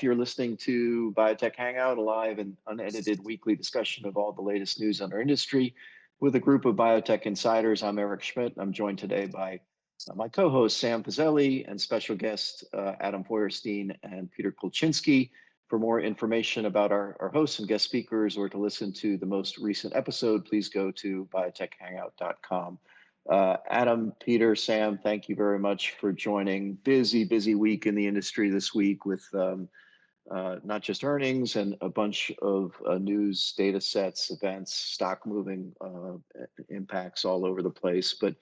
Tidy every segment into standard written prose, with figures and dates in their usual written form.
You're listening to Biotech Hangout, a live and unedited weekly discussion of all the latest news on our industry with a group of biotech insiders. I'm Eric Schmidt. I'm joined today by my co-host Sam Fazeli and special guests Adam Feuerstein and Peter Kolchinsky. For more information about our hosts and guest speakers or to listen to the most recent episode, please go to biotechhangout.com. Adam, Peter, Sam, thank you very much for joining. Busy week in the industry this week with not just earnings and a bunch of news, data sets, events, stock moving impacts all over the place. But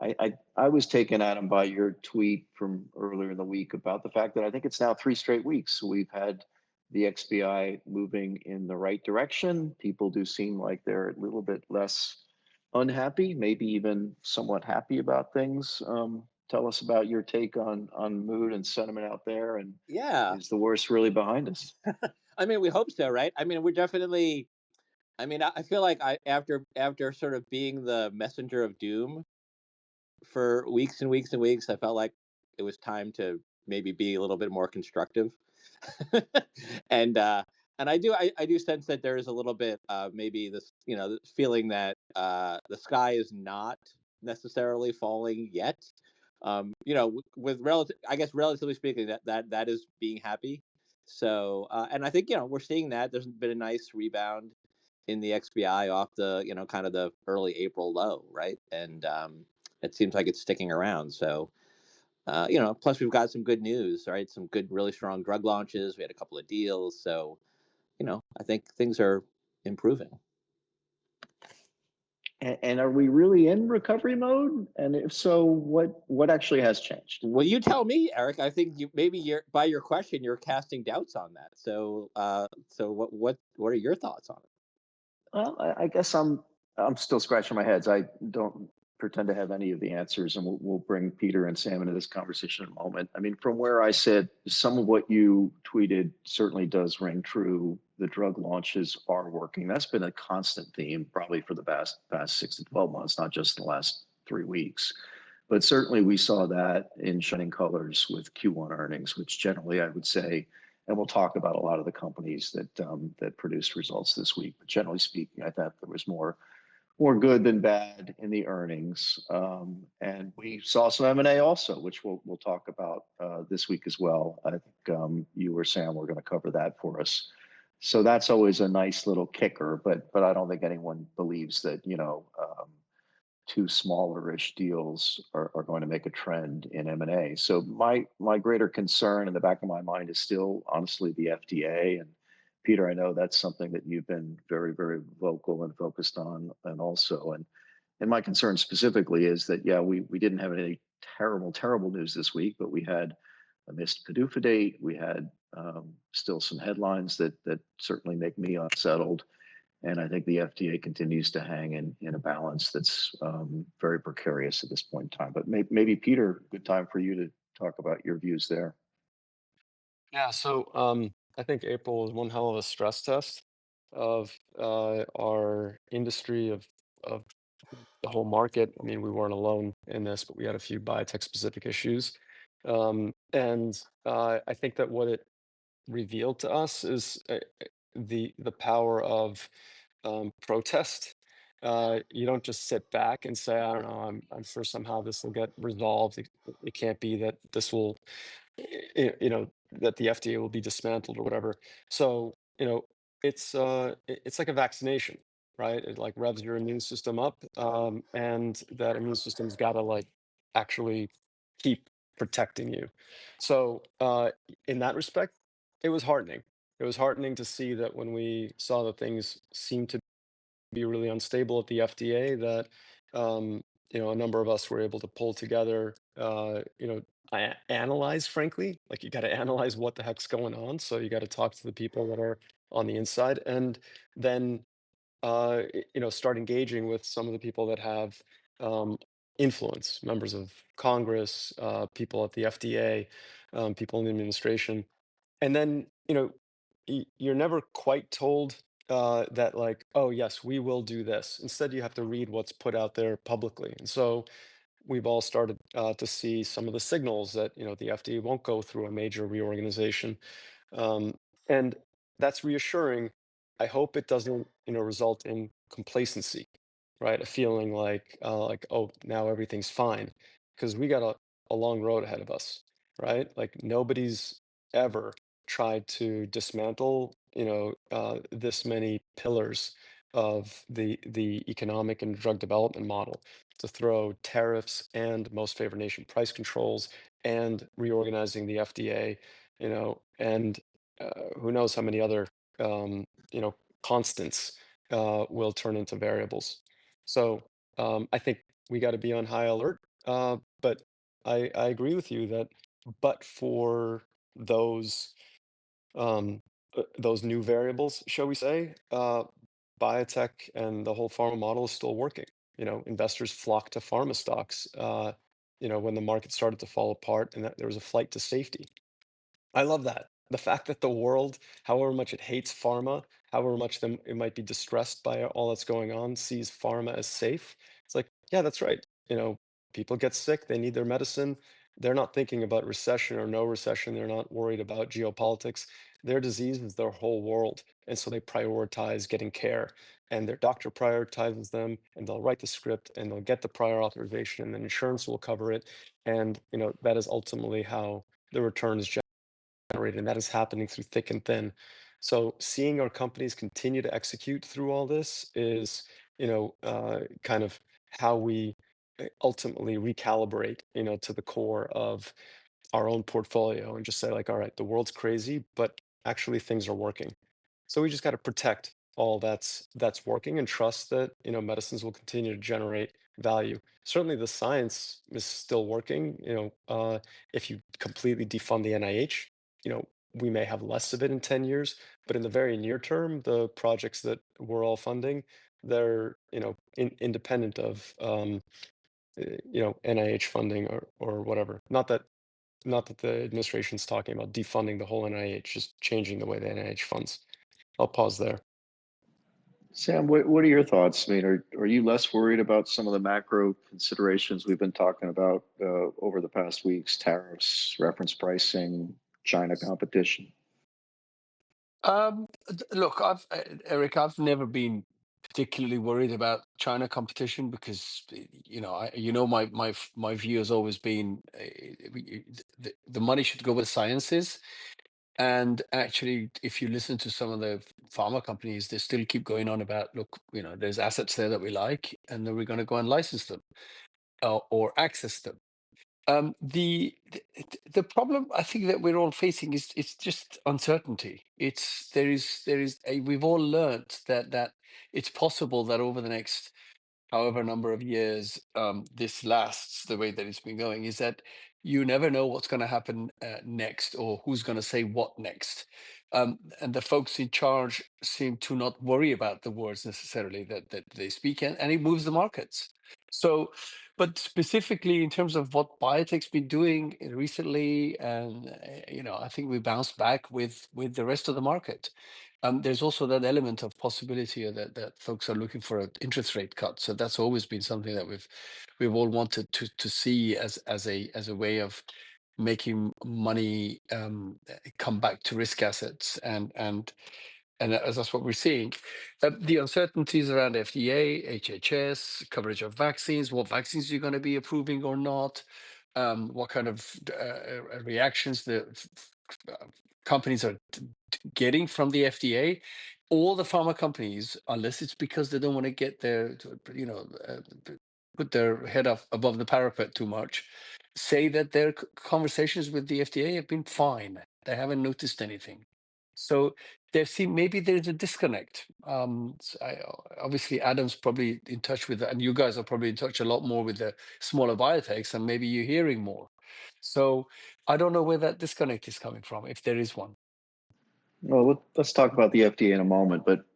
I was taken, Adam, by your tweet from earlier in the week about the fact that I think it's now 3 straight weeks. We've had the XBI moving in the right direction. People do seem like they're a little bit less unhappy, maybe even somewhat happy about things. Tell us about your take on mood and sentiment out there, and Yeah. is the worst really behind us? I mean, we hope so, right? I mean, we're definitely I feel like after sort of being the messenger of doom for weeks and weeks and weeks, I felt like it was time to maybe be a little bit more constructive. and I do sense that there is a little bit maybe this feeling that the sky is not necessarily falling yet. With relative, I guess relatively speaking, that is being happy. So, and I think we're seeing that there's been a nice rebound in the XBI off the kind of the early April low, right? And it seems like it's sticking around. So, plus we've got some good news, right? Some good, really strong drug launches. We had a couple of deals, so I think things are improving. And are we really in recovery mode? And if so, what actually has changed? Well, you tell me, Eric. I think you're by your question, you're casting doubts on that. So, what are your thoughts on it? Well, I guess I'm still scratching my heads. I don't pretend to have any of the answers, and we'll bring Peter and Sam into this conversation in a moment. I mean, from where I sit, some of what you tweeted certainly does ring true. The drug launches are working. That's been a constant theme, probably for the past 6 to 12 months, not just the last 3 weeks. But certainly, we saw that in shining colors with Q1 earnings, which generally I would say, and we'll talk about a lot of the companies that produced results this week. But generally speaking, I thought there was more good than bad in the earnings, and we saw some M&A also, which we'll talk about this week as well. I think you or Sam were going to cover that for us. So that's always a nice little kicker, but I don't think anyone believes that two smaller-ish deals are going to make a trend in M&A. So my greater concern in the back of my mind is still honestly the FDA. And Peter, I know that's something that you've been very vocal and focused on, and also and my concern specifically is that yeah, we didn't have any terrible news this week, but we had a missed PDUFA date. We had still some headlines that certainly make me unsettled. And I think the FDA continues to hang in a balance that's very precarious at this point in time. But maybe, Peter, good time for you to talk about your views there. Yeah, so I think April was one hell of a stress test of our industry, of the whole market. I mean, we weren't alone in this, but we had a few biotech specific issues. And I think that what it revealed to us is the power of protest. You don't just sit back and say, I don't know, I'm sure somehow this will get resolved. It can't be that this will that the FDA will be dismantled or whatever. So, it's like a vaccination, right? It like revs your immune system up, and that immune system's got to like actually keep protecting you. So, in that respect, it was heartening. It was heartening to see that when we saw that things seemed to be really unstable at the FDA, that a number of us were able to pull together, analyze, frankly, like you got to analyze what the heck's going on. So you got to talk to the people that are on the inside, and then start engaging with some of the people that have influence, members of Congress, people at the FDA, people in the administration, and then you're never quite told that, like, oh yes, we will do this. Instead, you have to read what's put out there publicly. And so we've all started to see some of the signals that the FDA won't go through a major reorganization. And that's reassuring. I hope it doesn't, result in complacency, right? A feeling like, oh, now everything's fine, because we got a long road ahead of us, right? Like nobody's ever tried to dismantle, this many pillars of the economic and drug development model, to throw tariffs and most favored nation price controls and reorganizing the FDA, and who knows how many other constants will turn into variables. So I think we got to be on high alert. But I agree with you that, but for those those new variables, shall we say, biotech and the whole pharma model is still working. Investors flock to pharma stocks. When the market started to fall apart and that there was a flight to safety. I love that. The fact that the world, however much it hates pharma, however much it might be distressed by all that's going on, sees pharma as safe. It's like, yeah, that's right. People get sick, they need their medicine. They're not thinking about recession or no recession. They're not worried about geopolitics. Their disease is their whole world. And so they prioritize getting care. And their doctor prioritizes them, and they'll write the script and they'll get the prior authorization, and then insurance will cover it. And that is ultimately how the returns generated, and that is happening through thick and thin. So seeing our companies continue to execute through all this is, kind of how we ultimately recalibrate, to the core of our own portfolio and just say like, all right, the world's crazy, but actually things are working. So we just got to protect all that's working and trust that, medicines will continue to generate value. Certainly the science is still working. If you completely defund the NIH, we may have less of it in 10 years, but in the very near term, the projects that we're all funding, they're, independent of, NIH funding or whatever. Not that the administration's talking about defunding the whole NIH, just changing the way the NIH funds. I'll pause there. Sam, what are your thoughts? I mean, are you less worried about some of the macro considerations we've been talking about over the past weeks, tariffs, reference pricing, China competition? Look, Eric, I've never been particularly worried about China competition because my view has always been the money should go with sciences. And actually, if you listen to some of the pharma companies, they still keep going on about, look, there's assets there that we like, and then we're going to go and license them or access them. The problem I think that we're all facing is it's just uncertainty. We've all learned that it's possible that over the next however number of years this lasts the way that it's been going, is that you never know what's going to happen next or who's going to say what next. And the folks in charge seem to not worry about the words necessarily that they speak, and it moves the markets. So, but specifically in terms of what biotech's been doing recently, and I think we bounced back with the rest of the market. There's also that element of possibility that folks are looking for an interest rate cut. So that's always been something that we've all wanted to see as a way of making money come back to risk assets, and that's what we're seeing. The uncertainties around FDA, HHS, coverage of vaccines, what vaccines you're going to be approving or not, what kind of reactions the companies are getting from the FDA. All the pharma companies, unless it's because they don't want to get put their head up above the parapet too much, say that their conversations with the FDA have been fine. They haven't noticed anything. So maybe there's a disconnect. Obviously, Adam's probably in touch with, and you guys are probably in touch a lot more with the smaller biotechs, and maybe you're hearing more. So I don't know where that disconnect is coming from, if there is one. Well, let's talk about the FDA in a moment, but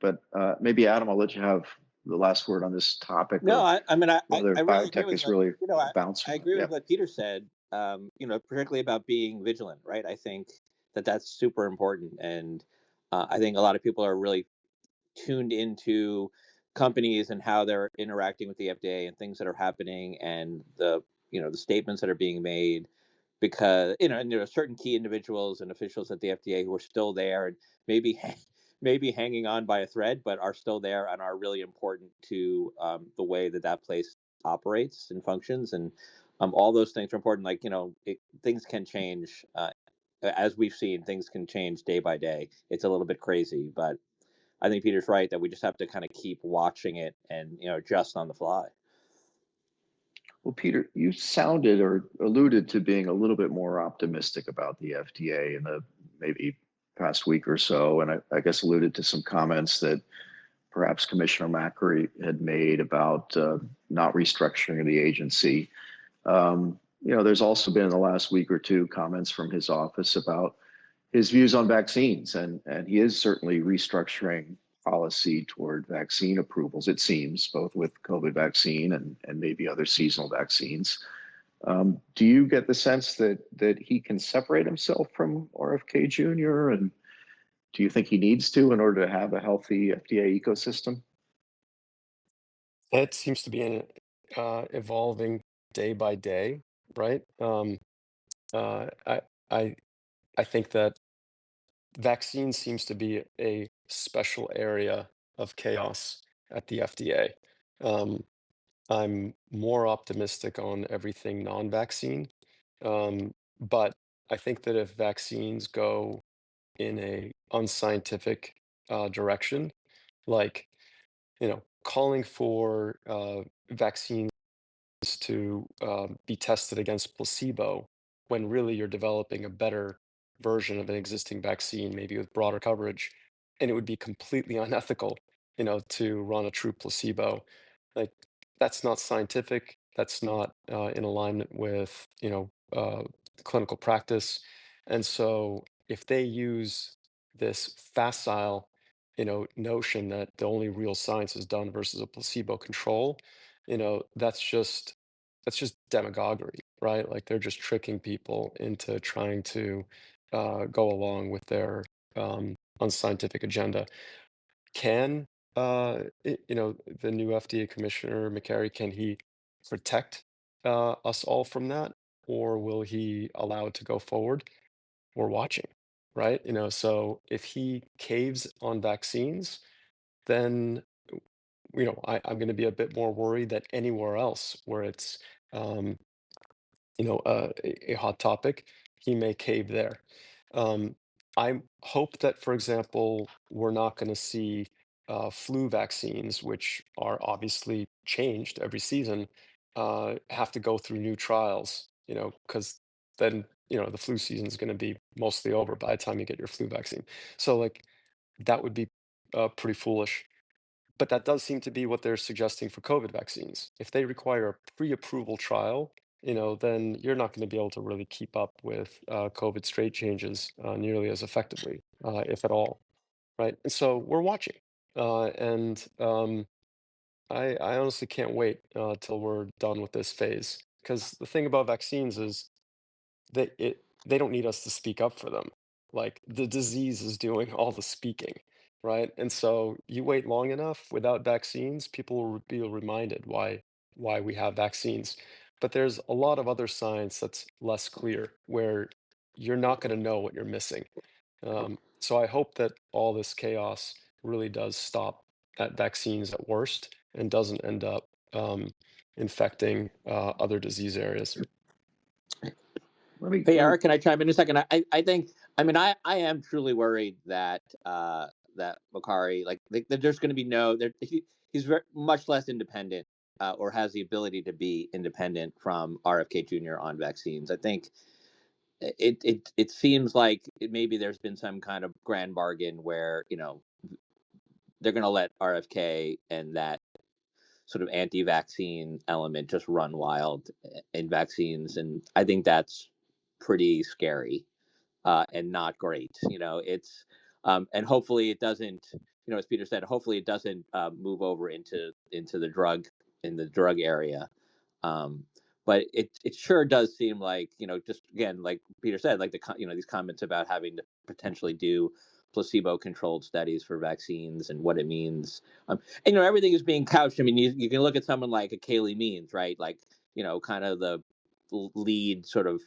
maybe Adam, I'll let you have the last word on this topic No, of I mean, whether I really agree biotech with is really I bouncing. agree Yeah. with what Peter said. Particularly about being vigilant, right? I think that that's super important, and I think a lot of people are really tuned into companies and how they're interacting with the FDA and things that are happening, and the statements that are being made. because and there are certain key individuals and officials at the FDA who are still there and maybe maybe hanging on by a thread, but are still there and are really important to the way that that place operates and functions, and all those things are important. Like things can change, as we've seen, things can change day by day. It's a little bit crazy, but I think Peter's right that we just have to kind of keep watching it and adjust on the fly. Well, Peter, you sounded or alluded to being a little bit more optimistic about the FDA in the maybe past week or so, and I guess alluded to some comments that perhaps Commissioner Makary had made about not restructuring of the agency. There's also been in the last week or two comments from his office about his views on vaccines, and he is certainly restructuring policy toward vaccine approvals, it seems, both with COVID vaccine and maybe other seasonal vaccines. Do you get the sense that he can separate himself from RFK Jr., and do you think he needs to in order to have a healthy FDA ecosystem? It seems to be evolving day by day, right? Uh, I I I think that vaccine seems to be a special area of chaos at the FDA. Um, I'm more optimistic on everything non-vaccine, but I think that if vaccines go in a unscientific direction, like calling for vaccines to be tested against placebo when really you're developing a better version of an existing vaccine, maybe with broader coverage, and it would be completely unethical, to run a true placebo. Like that's not scientific. That's not in alignment with, clinical practice. And so if they use this facile, notion that the only real science is done versus a placebo control, that's just demagoguery, right? Like they're just tricking people into trying to go along with their unscientific agenda. Can the new FDA commissioner Makary, can he protect us all from that, or will he allow it to go forward? We're watching, right? So if he caves on vaccines, then I'm going to be a bit more worried that anywhere else where it's um, a hot topic, he may cave there. Um, I hope that, for example, we're not going to see flu vaccines, which are obviously changed every season, have to go through new trials, because then, the flu season is going to be mostly over by the time you get your flu vaccine. So, like, that would be pretty foolish. But that does seem to be what they're suggesting for COVID vaccines. If they require a pre-approval trial, then you're not going to be able to really keep up with COVID straight changes nearly as effectively, if at all, right? And so we're watching, and I honestly can't wait till we're done with this phase. Because the thing about vaccines is they don't need us to speak up for them. Like the disease is doing all the speaking, right? And so you wait long enough without vaccines, people will be reminded why we have vaccines. But there's a lot of other science that's less clear where you're not going to know what you're missing. So I hope that all this chaos really does stop at vaccines at worst and doesn't end up infecting other disease areas. Hey, Eric, can I chime in a second? I think, I am truly worried that that Makary, like, that there's going to be he's very much less independent, or has the ability to be independent from RFK Jr. on vaccines. I think it seems like maybe there's been some kind of grand bargain where they're going to let RFK and that sort of anti-vaccine element just run wild in vaccines, and I think that's pretty scary, and not great. It's and hopefully it doesn't. As Peter said, hopefully it doesn't move over into the drug area. Um, but it sure does seem like just again, like Peter said, like these comments about having to potentially do placebo-controlled studies for vaccines and what it means. And everything is being couched. I mean, you can look at someone like a Kaylee Means, right? Like kind of the lead sort of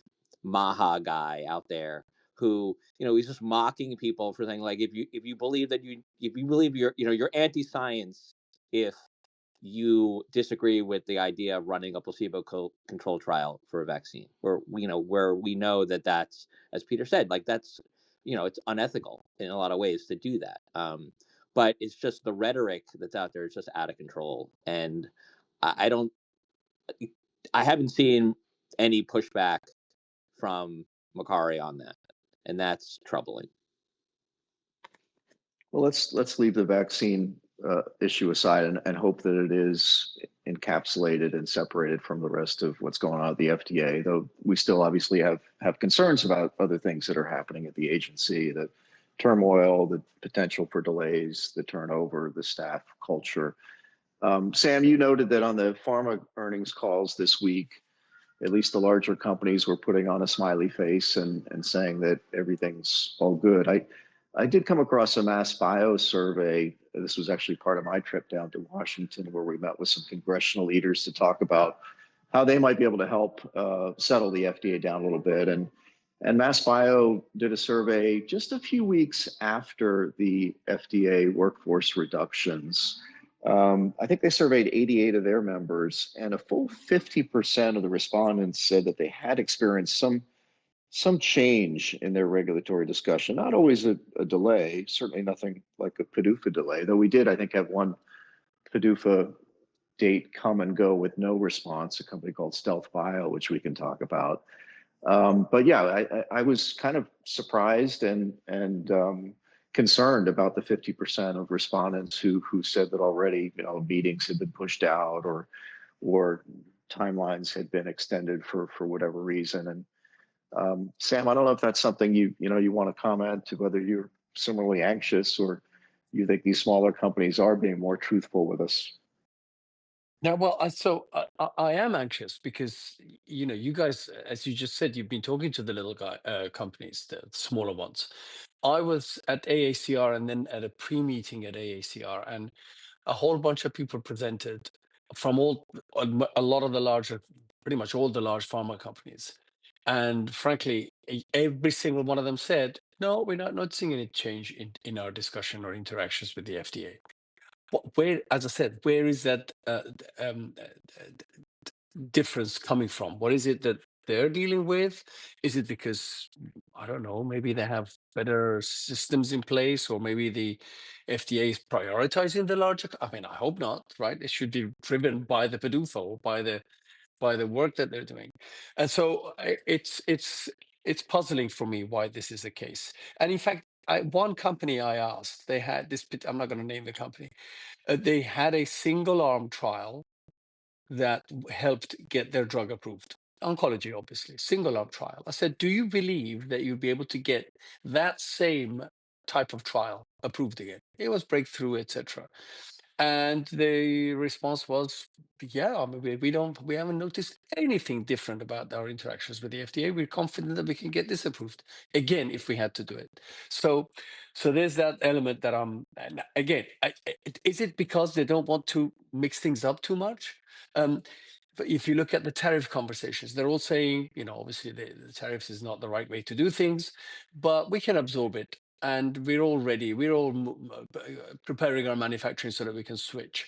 Maha guy out there who, he's just mocking people for saying, like, if you believe that if you believe you're anti-science if you disagree with the idea of running a placebo control trial for a vaccine, where we know that that's, as Peter said, like, that's, it's unethical in a lot of ways to do that. But it's just the rhetoric that's out there is just out of control, and I don't, I haven't seen any pushback from Makary on that, and that's troubling. Well, let's leave the vaccine issue aside and hope that it is encapsulated and separated from the rest of what's going on at the FDA. Though we still obviously have concerns about other things that are happening at the agency, the turmoil, the potential for delays, the turnover, the staff culture. Sam, you noted that on the pharma earnings calls this week, at least the larger companies were putting on a smiley face and saying that everything's all good. I did come across a MassBio survey. This was actually part of my trip down to Washington, where we met with some congressional leaders to talk about how they might be able to help settle the FDA down a little bit. And MassBio did a survey just a few weeks after the FDA workforce reductions. I think they surveyed 88 of their members, and a full 50% of the respondents said that they had experienced some change in their regulatory discussion. Not always a delay, certainly nothing like a PDUFA delay, though we did, I think, have one PDUFA date come and go with no response, a company called Stealth Bio, which we can talk about. But yeah, I was kind of surprised and concerned about the 50% of respondents who said that already, meetings had been pushed out or timelines had been extended for whatever reason. And Sam, I don't know if that's something you want to comment to, whether you're similarly anxious or you think these smaller companies are being more truthful with us. Now, well, I am anxious because you guys, as you just said, you've been talking to the little companies, the smaller ones. I was at AACR and then at a pre-meeting at AACR, and a whole bunch of people presented from a lot of the larger, pretty much all the large pharma companies. And frankly, every single one of them said, no, we're not seeing any change in our discussion or interactions with the FDA. Where, as I said, where is that difference coming from? What is it that they're dealing with? Is it because, I don't know, maybe they have better systems in place, or maybe the FDA is prioritizing the larger? I mean, I hope not, right? It should be driven by the PDUFA or by the work that they're doing. And so it's puzzling for me why this is the case. And in fact, one company I asked, they had this, I'm not going to name the company, they had a single arm trial that helped get their drug approved. Oncology, obviously, single arm trial. I said, do you believe that you'll be able to get that same type of trial approved again? It was breakthrough, etc. And the response was, yeah, I mean, we haven't noticed anything different about our interactions with the FDA. We're confident that we can get this approved again if we had to do it. So there's that element that and again, is it because they don't want to mix things up too much? But if you look at the tariff conversations, they're all saying, obviously the tariffs is not the right way to do things, but we can absorb it. And we're all ready. We're all preparing our manufacturing so that we can switch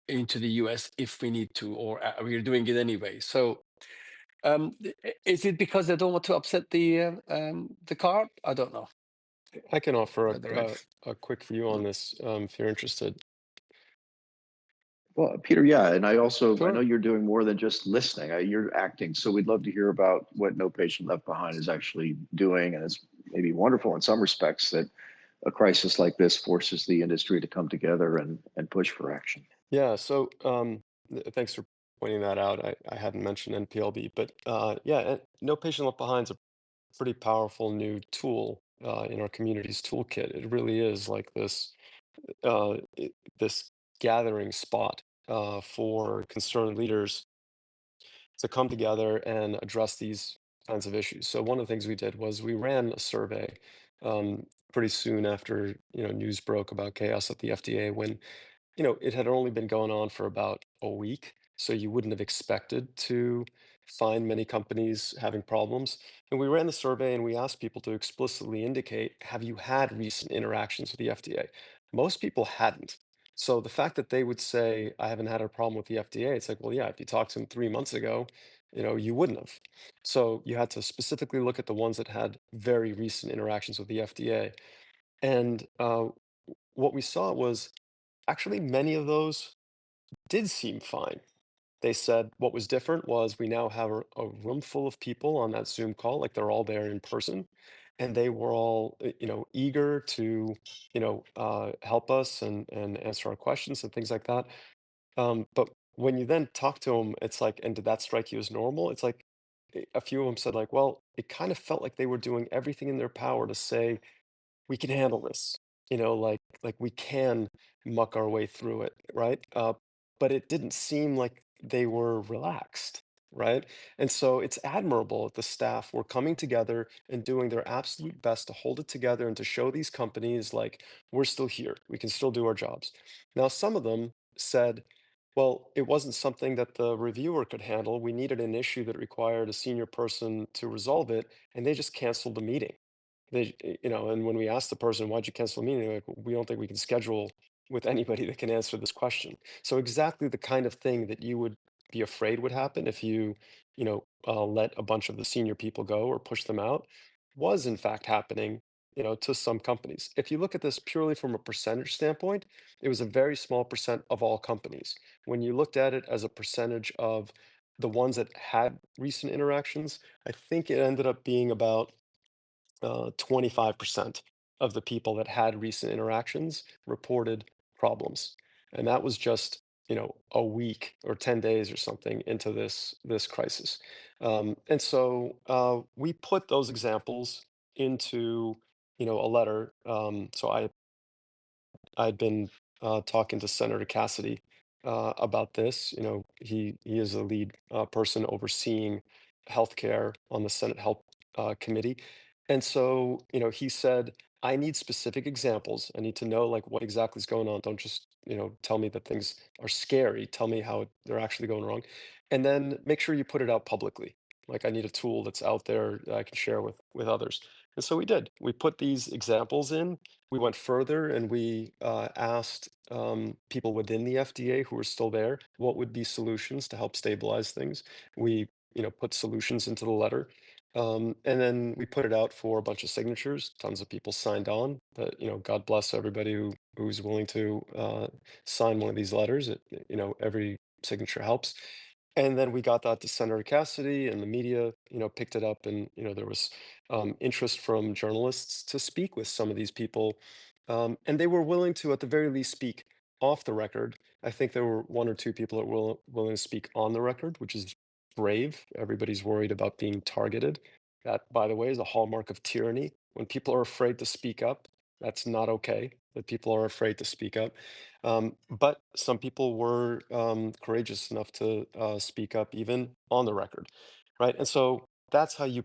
into the US if we need to, or we're doing it anyway. So is it because they don't want to upset the cart? I don't know. I can offer Whether a quick view on this if you're interested. Well, Peter, yeah, and I know Sure. you're doing more than just listening. You're acting, so we'd love to hear about what No Patient Left Behind is actually doing, and it's maybe wonderful in some respects that a crisis like this forces the industry to come together and push for action. Yeah, so thanks for pointing that out. I hadn't mentioned NPLB, but yeah, No Patient Left Behind is a pretty powerful new tool in our community's toolkit. It really is like this gathering spot for concerned leaders to come together and address these kinds of issues. So one of the things we did was we ran a survey pretty soon after news broke about chaos at the FDA, when it had only been going on for about a week. So you wouldn't have expected to find many companies having problems. And we ran the survey and we asked people to explicitly indicate, have you had recent interactions with the FDA? Most people hadn't. So the fact that they would say, I haven't had a problem with the FDA, it's like, well, yeah, if you talked to them 3 months ago, you wouldn't have. So you had to specifically look at the ones that had very recent interactions with the FDA. And what we saw was actually many of those did seem fine. They said what was different was we now have a room full of people on that Zoom call, like they're all there in person, and they were all, eager to, help us and answer our questions and things like that. But when you then talk to them, it's like, and did that strike you as normal? It's like a few of them said, like, well, it kind of felt like they were doing everything in their power to say, we can handle this, like we can muck our way through it, right? But it didn't seem like they were relaxed, right? And so it's admirable that the staff were coming together and doing their absolute best to hold it together and to show these companies like we're still here, we can still do our jobs. Now, some of them said, well, it wasn't something that the reviewer could handle. We needed an issue that required a senior person to resolve it, and they just canceled the meeting. And when we asked the person, why'd you cancel the meeting? They're like, we don't think we can schedule with anybody that can answer this question. So exactly the kind of thing that you would be afraid would happen if let a bunch of the senior people go or push them out was in fact happening, to some companies. If you look at this purely from a percentage standpoint, it was a very small percent of all companies. When you looked at it as a percentage of the ones that had recent interactions, I think it ended up being about 25% of the people that had recent interactions reported problems. And that was just, a week or 10 days or something into this crisis. And so we put those examples into, a letter. So I'd been talking to Senator Cassidy about this. He is a lead person overseeing healthcare on the Senate Health Committee, and so he said, "I need specific examples. I need to know like what exactly is going on. Don't just tell me that things are scary. Tell me how they're actually going wrong, and then make sure you put it out publicly. Like I need a tool that's out there that I can share with others." And so we did. We put these examples in. We went further and we asked people within the FDA who were still there what would be solutions to help stabilize things. We, put solutions into the letter, and then we put it out for a bunch of signatures. Tons of people signed on. But God bless everybody who's willing to sign one of these letters. Every signature helps. And then we got that to Senator Cassidy, and the media, picked it up, and there was interest from journalists to speak with some of these people, and they were willing to, at the very least, speak off the record. I think there were one or two people that were willing to speak on the record, which is brave. Everybody's worried about being targeted. That, by the way, is a hallmark of tyranny. When people are afraid to speak up, that's not okay. That people are afraid to speak up. But some people were courageous enough to speak up even on the record, right? And so that's how you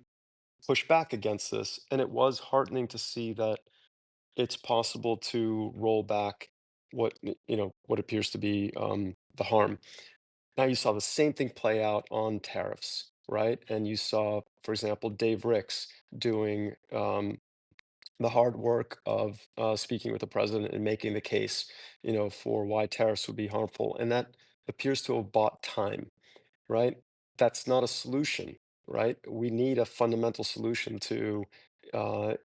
push back against this. And it was heartening to see that it's possible to roll back what appears to be the harm. Now you saw the same thing play out on tariffs, right? And you saw, for example, Dave Ricks doing the hard work of speaking with the president and making the case, for why tariffs would be harmful. And that appears to have bought time, right? That's not a solution, right? We need a fundamental solution to, the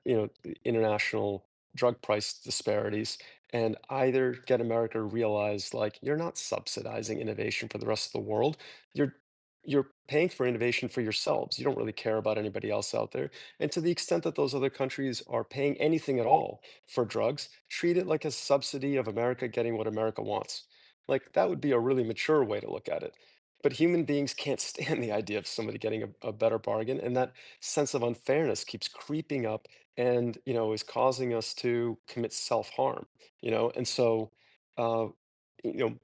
international drug price disparities, and either get America to realize, like, you're not subsidizing innovation for the rest of the world. You're paying for innovation for yourselves. You don't really care about anybody else out there. And to the extent that those other countries are paying anything at all for drugs, treat it like a subsidy of America getting what America wants. Like that would be a really mature way to look at it. But human beings can't stand the idea of somebody getting a better bargain, and that sense of unfairness keeps creeping up and is causing us to commit self-harm. And so uh,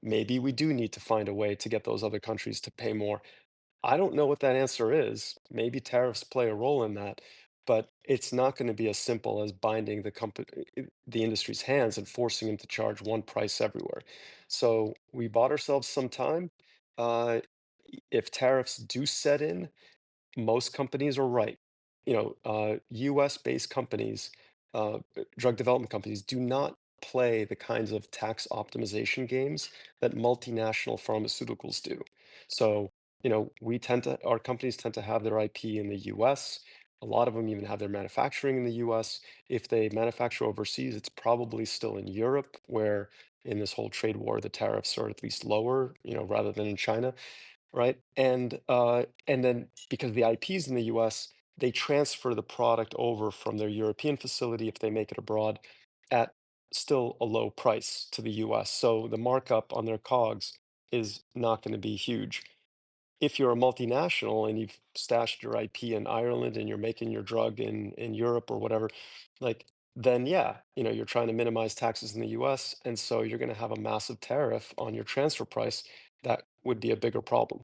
maybe we do need to find a way to get those other countries to pay more. I don't know what that answer is. Maybe tariffs play a role in that, but it's not going to be as simple as binding the industry's hands and forcing them to charge one price everywhere. So we bought ourselves some time. Uh, if tariffs do set in, most companies are right. US-based companies, drug development companies, do not play the kinds of tax optimization games that multinational pharmaceuticals do. So, our companies tend to have their IP in the US. A lot of them even have their manufacturing in the US. If they manufacture overseas, it's probably still in Europe, where in this whole trade war, the tariffs are at least lower, rather than in China, right? And then because the IP is in the US, they transfer the product over from their European facility if they make it abroad at still a low price to the US. So the markup on their COGS is not going to be huge. If you're a multinational and you've stashed your IP in Ireland and you're making your drug in Europe or whatever, like then yeah, you're trying to minimize taxes in the US, and so you're going to have a massive tariff on your transfer price. That would be a bigger problem.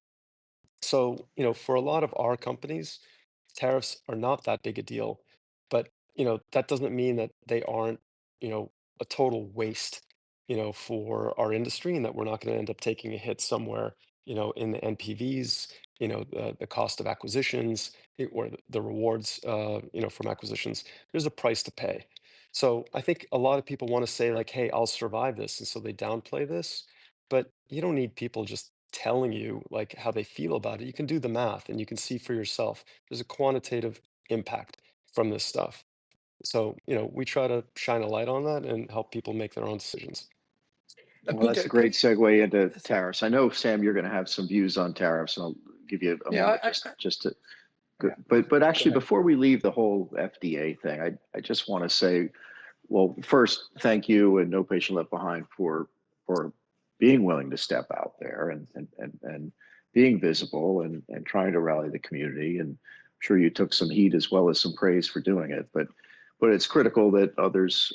So, for a lot of our companies, tariffs are not that big a deal, but that doesn't mean that they aren't, a total waste, for our industry, and that we're not going to end up taking a hit somewhere, in the NPVs, the cost of acquisitions, or the rewards, from acquisitions. There's a price to pay. So I think a lot of people want to say like, "Hey, I'll survive this," and so they downplay this. But you don't need people just telling you like how they feel about it. You can do the math and you can see for yourself. There's a quantitative impact from this stuff. So, we try to shine a light on that and help people make their own decisions. Well, that's a Peter, great segue into tariffs. I know, Sam, you're going to have some views on tariffs, and I'll give you a yeah, moment just to. yeah, But go actually, ahead. before we leave the whole FDA thing, I just want to say, well, first, thank you and No Patient Left Behind for being willing to step out there and being visible and trying to rally the community. And I'm sure you took some heat as well as some praise for doing it. But it's critical that others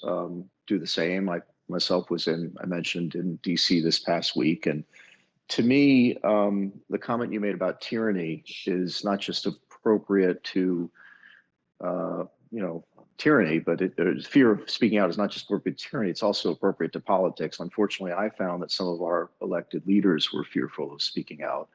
do the same. I myself I mentioned in DC this past week, and to me, the comment you made about tyranny is not just appropriate to uh, tyranny, but fear of speaking out is not just appropriate to tyranny, it's also appropriate to politics. Unfortunately, I found that some of our elected leaders were fearful of speaking out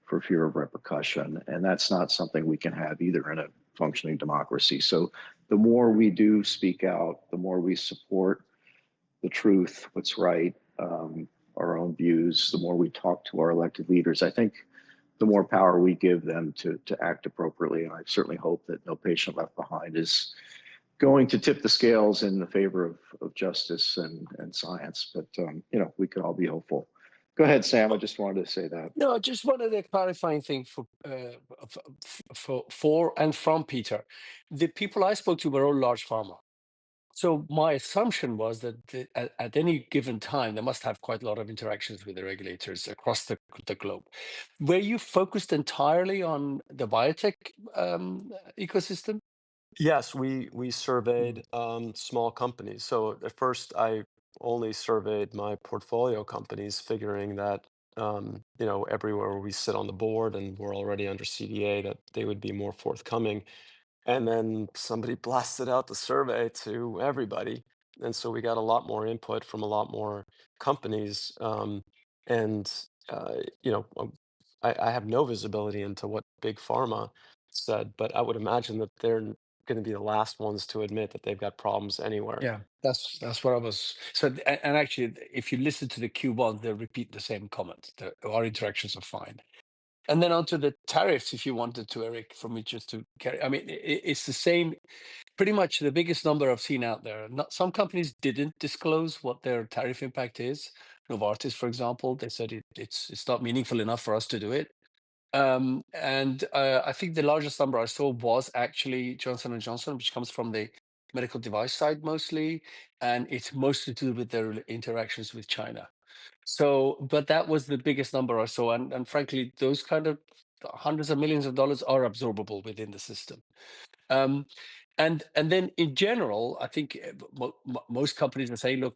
for fear of repercussion. And that's not something we can have either in a functioning democracy. So the more we do speak out, the more we support the truth, what's right, our own views, the more we talk to our elected leaders, I think the more power we give them to act appropriately. And I certainly hope that No Patient Left Behind is going to tip the scales in the favor of justice and science. But, we can all be hopeful. Go ahead, Sam. I just wanted to say that. No, just wanted a clarifying thing for and from Peter. The people I spoke to were all large pharma. So my assumption was that at any given time, they must have quite a lot of interactions with the regulators across the globe. Were you focused entirely on the biotech ecosystem? Yes, we surveyed small companies. So at first, I only surveyed my portfolio companies, figuring that everywhere we sit on the board and we're already under CDA, that they would be more forthcoming. And then somebody blasted out the survey to everybody, and so we got a lot more input from a lot more companies. And uh, you know, um, I have no visibility into what big pharma said, but I would imagine that they're going to be the last ones to admit that they've got problems anywhere. Yeah, that's what I was. So, and actually, if you listen to the Q1, they repeat the same comment. Our interactions are fine. And then onto the tariffs, if you wanted to, Eric, for me just to carry. I mean, it's the same. Pretty much the biggest number I've seen out there. Not some companies didn't disclose what their tariff impact is. Novartis, for example, they said it's not meaningful enough for us to do it. And I think the largest number I saw was actually Johnson and Johnson, which comes from the medical device side mostly, and it's mostly to do with their interactions with China. So, but that was the biggest number I saw, and frankly, those kind of hundreds of millions of dollars are absorbable within the system. Um, and then in general, I think most companies are saying, look,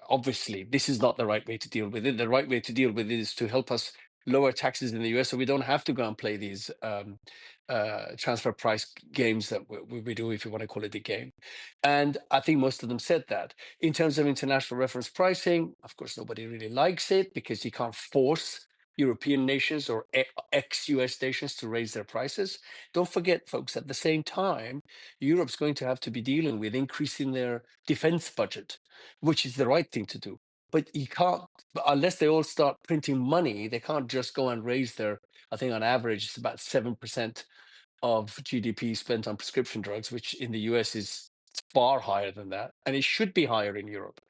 obviously this is not the right way to deal with it. The right way to deal with it is to help us lower taxes in the US, so we don't have to go and play these transfer price games that we do, if you want to call it a game. And I think most of them said that. In terms of international reference pricing, of course, nobody really likes it because you can't force European nations or ex-US nations to raise their prices. Don't forget, folks, at the same time, Europe's going to have to be dealing with increasing their defense budget, which is the right thing to do. But you can't, unless they all start printing money, they can't just go and raise their, I think on average, it's about 7% of GDP spent on prescription drugs, which in the US is far higher than that. And it should be higher in Europe.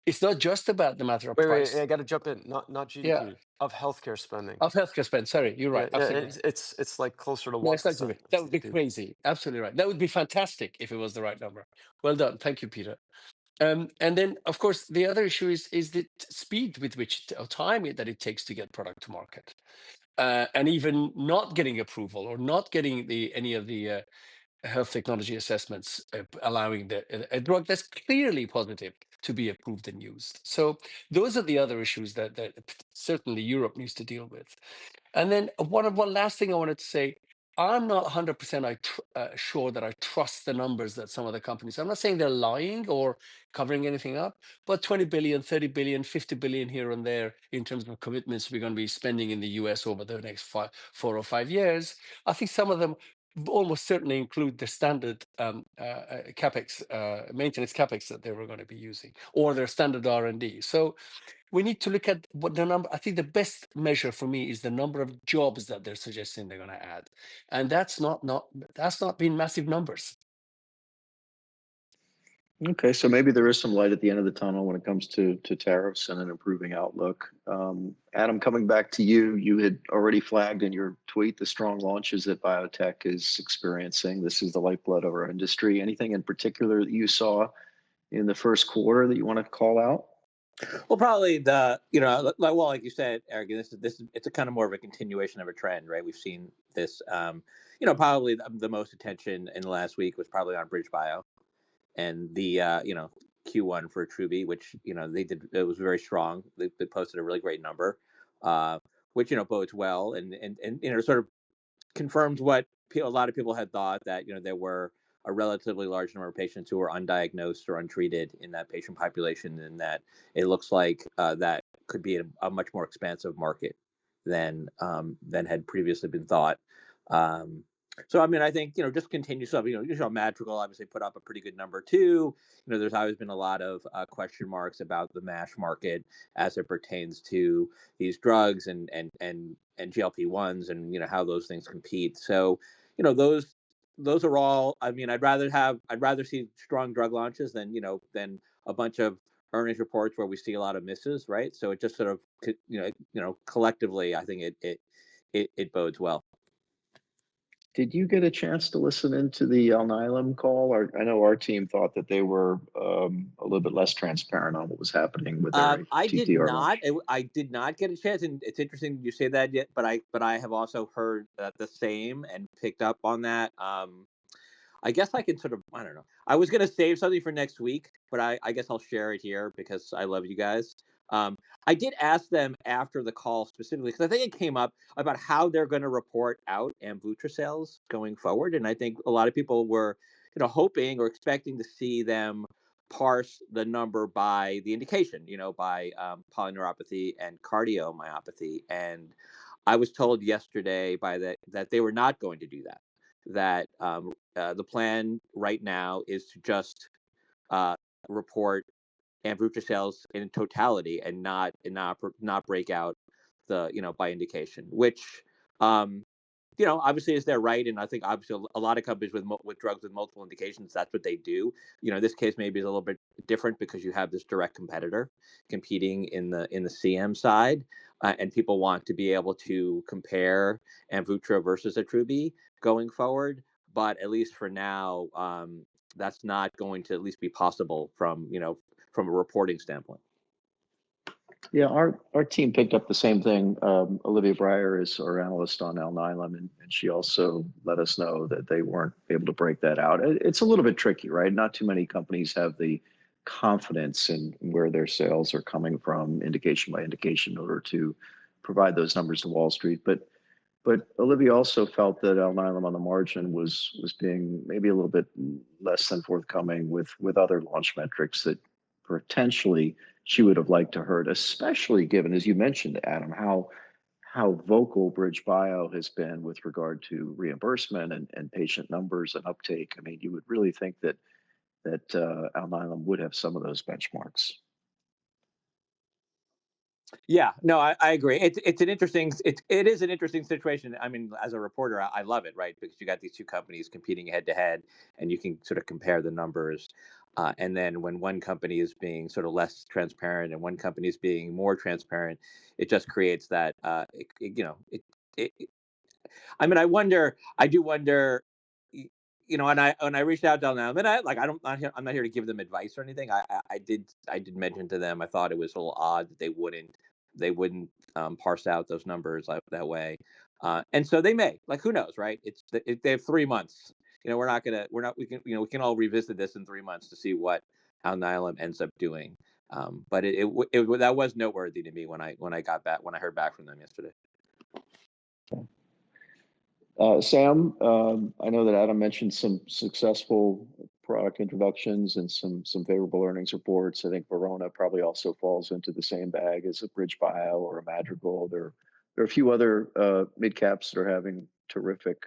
It's not just about the matter of Wait, price. I got to jump in. Not Yeah, GDP, of healthcare spending. of healthcare spend. Sorry, you're right. Yeah, Absolutely. it's like closer to No, it's not 1% GDP. of That would be GDP. crazy. Absolutely right. That would be fantastic if it was the right number. Well done. Thank you, Peter. And then, of course, the other issue is the speed with which or time that it takes to get product to market, and even not getting approval or not getting any of the health technology assessments allowing a drug that's clearly positive to be approved and used. So those are the other issues that certainly Europe needs to deal with. And then one last thing I wanted to say, I'm not 100% sure that I trust the numbers that some of the companies, I'm not saying they're lying or covering anything up, but 20 billion, 30 billion, 50 billion here and there in terms of commitments we're going to be spending in the US over the next 4 or 5 years. I think some of them almost certainly include the standard capex, maintenance capex that they were going to be using, or their standard R&D. So we need to look at what the number. I think the best measure for me is the number of jobs that they're suggesting they're going to add, and that's not been massive numbers. Okay, so maybe there is some light at the end of the tunnel when it comes to tariffs and an improving outlook. Adam, coming back to you, you had already flagged in your tweet the strong launches that biotech is experiencing. This is the lifeblood of our industry. Anything in particular that you saw in the first quarter that you want to call out? Well, probably like you said, Eric, it's a kind of more of a continuation of a trend, right? We've seen this, probably the most attention in the last week was probably on BridgeBio and the Q1 for Attruby, which it was very strong. They posted a really great number, which bodes well and sort of confirms what a lot of people had thought, that there were a relatively large number of patients who were undiagnosed or untreated in that patient population, and that it looks like that could be a much more expansive market than had previously been thought. So I mean, I think just continue. So Madrigal obviously put up a pretty good number too. There's always been a lot of question marks about the MASH market as it pertains to these drugs and GLP-1s and how those things compete. So those are all. I mean, I'd rather see strong drug launches than a bunch of earnings reports where we see a lot of misses, right? So it just sort of collectively, I think it bodes well. Did you get a chance to listen into the Alnylam call? I know our team thought that they were a little bit less transparent on what was happening with their I did TTR not. launch. I did not get a chance, and it's interesting you say that. Yet, but I have also heard the same and picked up on that. I guess I can sort of, I don't know. I was going to save something for next week, but I guess I'll share it here because I love you guys. I did ask them after the call specifically because I think it came up about how they're going to report out Amvuttra sales going forward. And I think a lot of people were, hoping or expecting to see them parse the number by the indication, by polyneuropathy and cardiomyopathy. And I was told yesterday that they were not going to do that. That the plan right now is to just report Amvuttra sales in totality and not break out the by indication, which obviously is their right, and I think obviously a lot of companies with drugs with multiple indications, that's what they do. This case maybe is a little bit different because you have this direct competitor competing in the CM side, and people want to be able to compare Amvuttra versus Attruby going forward. But at least for now, that's not going to at least be possible from a reporting standpoint. Yeah, our team picked up the same thing. Olivia Breyer is our analyst on Alnylam, and she also let us know that they weren't able to break that out. It's a little bit tricky, right? Not too many companies have the confidence in where their sales are coming from, indication by indication, in order to provide those numbers to Wall Street. But Olivia also felt that Alnylam on the margin was being maybe a little bit less than forthcoming with other launch metrics that potentially she would have liked to heard, especially given, as you mentioned, Adam, how how vocal BridgeBio has been with regard to reimbursement and patient numbers and uptake. I mean, you would really think that Alnylam would have some of those benchmarks. Yeah, no, I agree. It's an interesting it is an interesting situation. I mean, as a reporter, I love it, right? Because you got these two companies competing head to head, and you can sort of compare the numbers. And then when one company is being sort of less transparent and one company is being more transparent, it just creates that. It, I mean, I do wonder, and I reached out to them, and I'm not here to give them advice or anything. I did mention to them, I thought it was a little odd that they wouldn't parse out those numbers that way, and so they may, like, who knows, right? They have 3 months. We can all revisit this in 3 months to see what Alnylam ends up doing. But that was noteworthy to me when I heard back from them yesterday. Sam, I know that Adam mentioned some successful product introductions and some favorable earnings reports. I think Verona probably also falls into the same bag as a BridgeBio or a Madrigal. There are a few other mid caps that are having terrific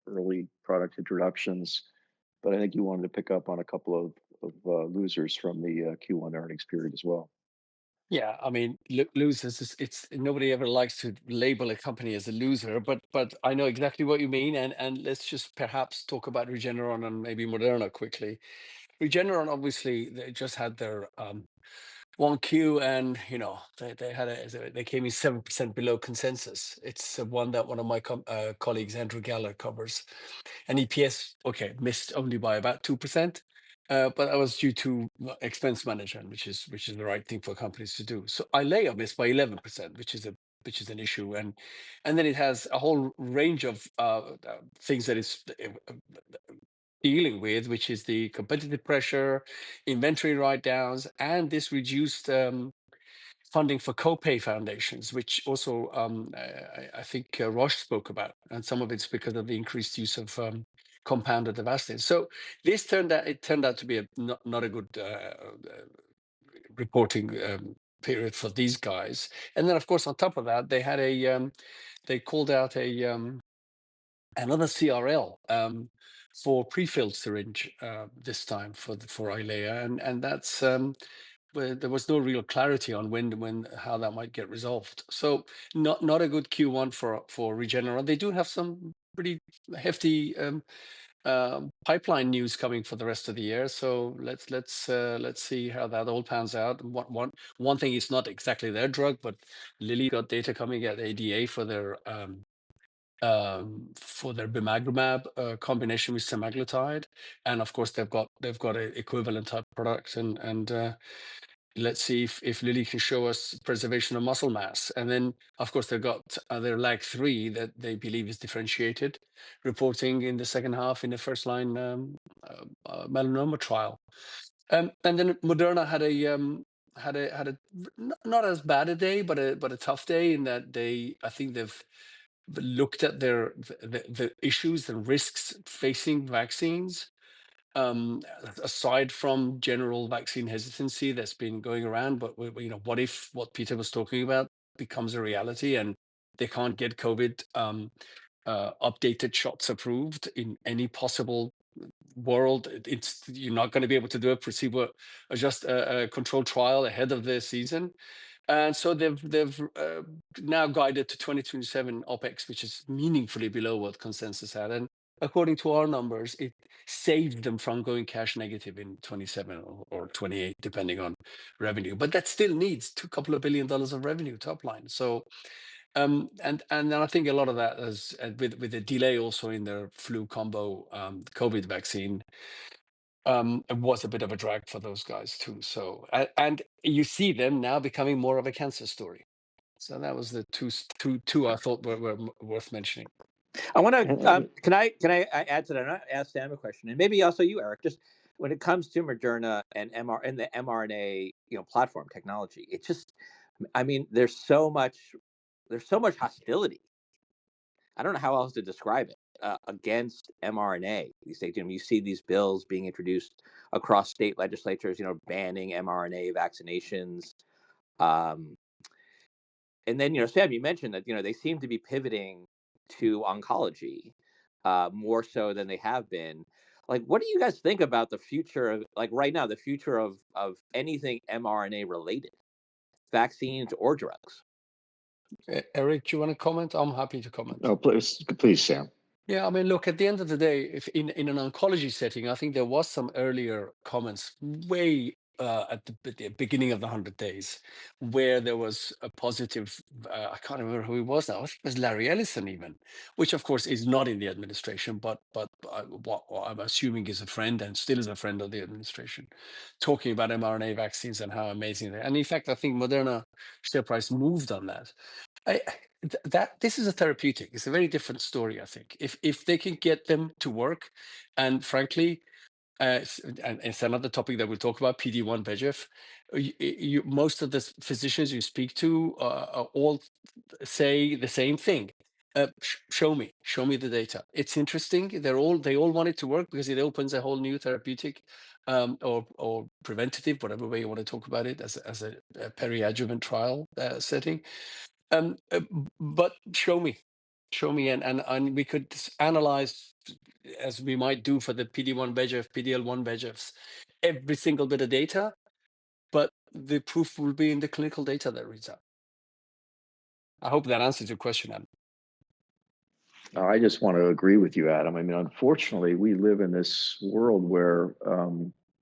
early product introductions, but I think you wanted to pick up on a couple of losers from the Q1 earnings period as well. Yeah, I mean, losers. It's nobody ever likes to label a company as a loser, but I know exactly what you mean, and let's just perhaps talk about Regeneron and maybe Moderna quickly. Regeneron, obviously, they just had their 1Q, and they came in 7% below consensus. It's one that one of my colleagues, Andrew Galler, covers. And EPS, okay, missed only by about 2%. But that was due to expense management, which is the right thing for companies to do. So Eylea missed by 11%, which is an issue, and then it has a whole range of things that it's dealing with, which is the competitive pressure, inventory write-downs, and this reduced funding for copay foundations, which also I think Roche spoke about, and some of it's because of the increased use of compounded Avastin. So this turned out to be not a good reporting period for these guys. And then, of course, on top of that, they had they called out another CRL for pre-filled syringe this time for Eylea, and that's where there was no real clarity on when how that might get resolved. So not a good Q1 for Regeneron. They do have some pretty hefty pipeline news coming for the rest of the year. So let's see how that all pans out. One thing is not exactly their drug, but Lilly got data coming at ADA for their bimagrumab combination with semaglutide, and of course they've got an equivalent type product, and let's see if Lilly can show us preservation of muscle mass. And then, of course, they've got their LAG-3 that they believe is differentiated, reporting in the second half in the first-line melanoma trial. And then Moderna had a not as bad a day, but a tough day in that I think they've looked at the issues and risks facing vaccines, aside from general vaccine hesitancy that's been going around. But what if what Peter was talking about becomes a reality and they can't get COVID updated shots approved in any possible world? You're not going to be able to do a placebo, just a controlled trial ahead of the season. And so they've now guided to 2027 OPEX, which is meaningfully below what consensus had. And according to our numbers, it saved them from going cash negative in 27 or 28, depending on revenue. But that still needs $2 billion of revenue top line. So, and then I think a lot of that is with the delay also in their flu combo COVID vaccine. It was a bit of a drag for those guys too. So, and you see them now becoming more of a cancer story. So that was the two I thought were worth mentioning. I want to. Can I add to that? I ask Sam a question, and maybe also you, Eric. Just when it comes to Moderna and the mRNA, platform technology, it just, I mean, there's so much hostility. I don't know how else to describe it against mRNA. You see these bills being introduced across state legislatures, banning mRNA vaccinations. Um, and then Sam, you mentioned that they seem to be pivoting to oncology more so than they have been. Like, what do you guys think about the future of, like, right now, the future of anything mRNA related, vaccines or drugs? Eric, do you want to comment? I'm happy to comment. No, please, Sam. Yeah, I mean, look, at the end of the day, if in an oncology setting, I think there was some earlier comments way at the beginning of the 100 days where there was a positive, I can't remember who it was now, I think it was Larry Ellison even, which of course is not in the administration, but what I'm assuming is a friend and still is a friend of the administration, talking about mRNA vaccines and how amazing they are. And in fact, I think Moderna share price moved on that. That this is a therapeutic. It's a very different story, I think. If they can get them to work, and frankly, and it's another topic that we'll talk about, PD-1 VEGF. Most of the physicians you speak to all say the same thing. Show me the data. It's interesting. They all want it to work because it opens a whole new therapeutic or preventative, whatever way you want to talk about it, as a peri-adjuvant trial setting. But show me, and we could analyze, as we might do for the PD-1 VEGF, PD-L1 VEGFs, every single bit of data, but the proof will be in the clinical data that reads out. I hope that answers your question, Adam. I just want to agree with you, Adam. I mean, unfortunately, we live in this world where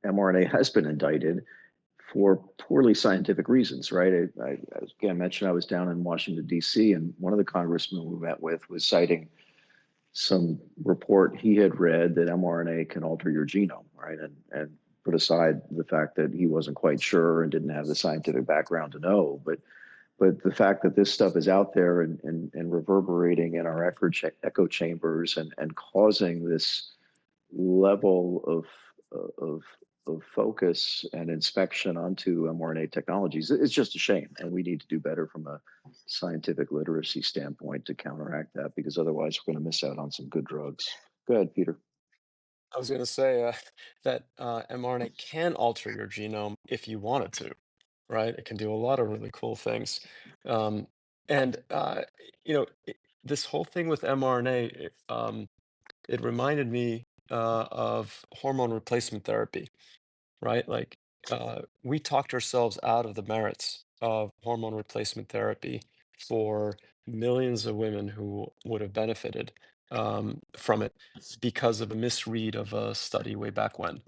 mRNA has been indicted for poorly scientific reasons, right? Again, mentioned I was down in Washington, D.C., and one of the congressmen we met with was citing some report he had read that mRNA can alter your genome, right? And put aside the fact that he wasn't quite sure and didn't have the scientific background to know, but the fact that this stuff is out there and reverberating in our echo chambers and causing this level of focus and inspection onto mRNA technologies is just a shame. And we need to do better from a scientific literacy standpoint to counteract that, because otherwise we're going to miss out on some good drugs. Go ahead, Peter. I was going to say that mRNA can alter your genome if you want it to, right? It can do a lot of really cool things. Um, and, this whole thing with mRNA, it reminded me of hormone replacement therapy, right? Like, we talked ourselves out of the merits of hormone replacement therapy for millions of women who would have benefited from it because of a misread of a study way back when.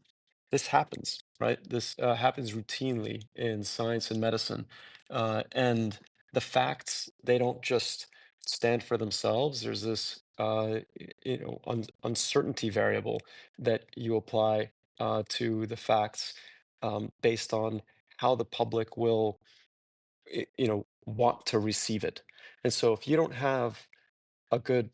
This happens, right? This happens routinely in science and medicine. And the facts, they don't just stand for themselves. There's this uncertainty variable that you apply to the facts based on how the public will, want to receive it. And so if you don't have a good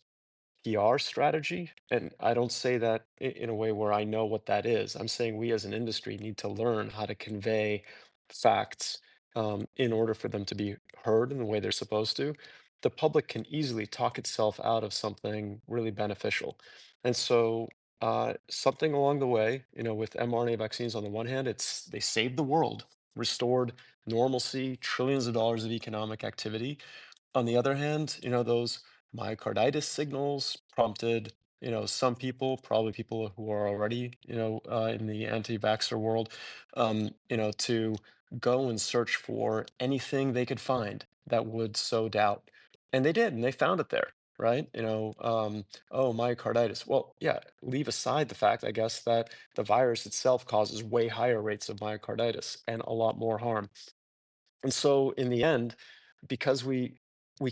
PR strategy, and I don't say that in a way where I know what that is. I'm saying we as an industry need to learn how to convey facts in order for them to be heard in the way they're supposed to. The public can easily talk itself out of something really beneficial. And so something along the way, with mRNA vaccines on the one hand, they saved the world, restored normalcy, trillions of dollars of economic activity. On the other hand, those myocarditis signals prompted, some people, probably people who are already, in the anti-vaxxer world, to go and search for anything they could find that would sow doubt. And they did, and they found it there, right? Oh, myocarditis. Well, yeah, leave aside the fact, I guess, that the virus itself causes way higher rates of myocarditis and a lot more harm. And so in the end, because we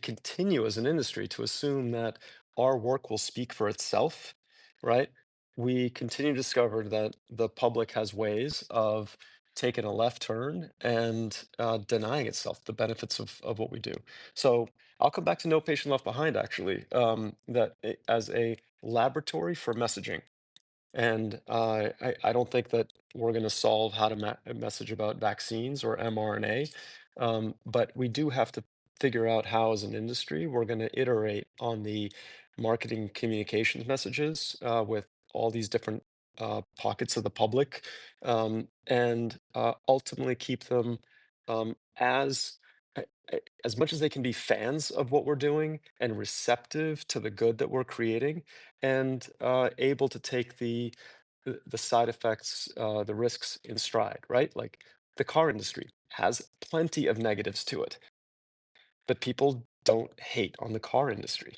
continue as an industry to assume that our work will speak for itself, right? We continue to discover that the public has ways of taking a left turn and denying itself the benefits of what we do. So I'll come back to No Patient Left Behind, actually, as a laboratory for messaging. And I don't think that we're going to solve how to message about vaccines or mRNA, but we do have to figure out how, as an industry, we're going to iterate on the marketing communications messages with all these different pockets of the public, and ultimately keep them as as much as they can be fans of what we're doing and receptive to the good that we're creating, and able to take the side effects, the risks in stride, right? Like the car industry has plenty of negatives to it, but people don't hate on the car industry,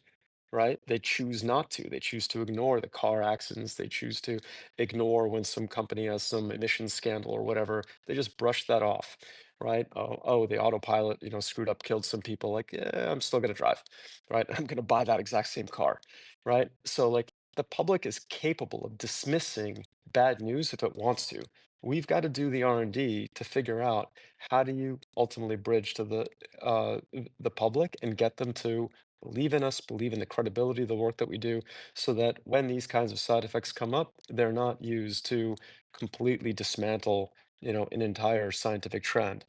right? They choose not to. They choose to ignore the car accidents. They choose to ignore when some company has some emissions scandal or whatever. They just brush that off, right? Oh, the autopilot, screwed up, killed some people. Like, yeah, I'm still gonna drive, right? I'm gonna buy that exact same car, right? So like the public is capable of dismissing bad news if it wants to. We've got to do the R&D to figure out how do you ultimately bridge to the public and get them to believe in us, believe in the credibility of the work that we do, so that when these kinds of side effects come up, they're not used to completely dismantle, an entire scientific trend.